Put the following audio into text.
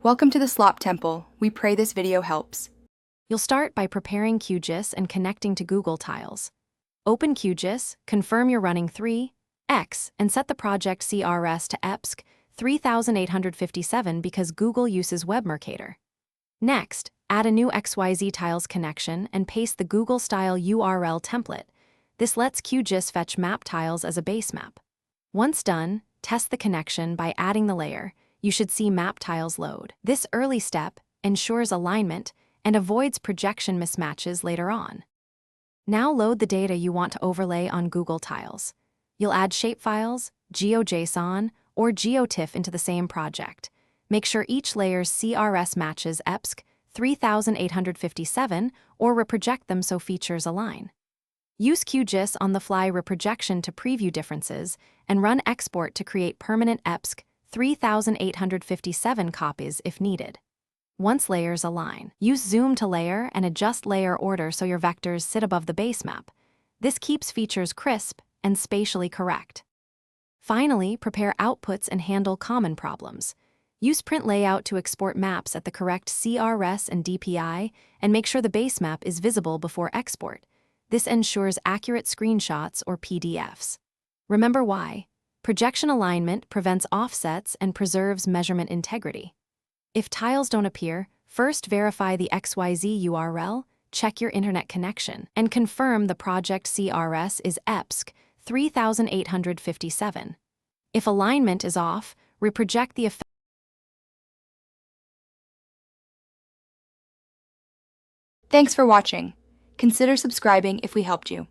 Welcome to the Slop Temple. We pray this video helps. You'll start by preparing Qgis and connecting to Google Tiles. Open Qgis, confirm you're running 3x, and set the project CRS to EPSC 3857 because Google uses WebMercator. Next, add a new XYZ Tiles connection and paste the Google-style URL template. This lets Qgis fetch map tiles as a base map. Once done, test the connection by adding the layer. You should see map tiles load. This early step ensures alignment and avoids projection mismatches later on. Now load the data you want to overlay on Google Tiles. You'll add shapefiles, GeoJSON, or GeoTIFF into the same project. Make sure each layer's CRS matches EPSC 3857 or reproject them so features align. Use Qgis on-the-fly reprojection to preview differences and run export to create permanent EPSC 3857 copies if needed. Once layers align, use zoom to layer and adjust layer order so your vectors sit above the base map. This keeps features crisp and spatially correct. Finally, prepare outputs and handle common problems. Use print layout to export maps at the correct CRS and DPI and make sure the base map is visible before export. This ensures accurate screenshots or PDFs. Remember why? Projection alignment prevents offsets and preserves measurement integrity. If tiles don't appear, first verify the XYZ URL, check your internet connection, and confirm the project CRS is EPSC 3857. If alignment is off, reproject the effect. Thanks for watching. Consider subscribing if we helped you.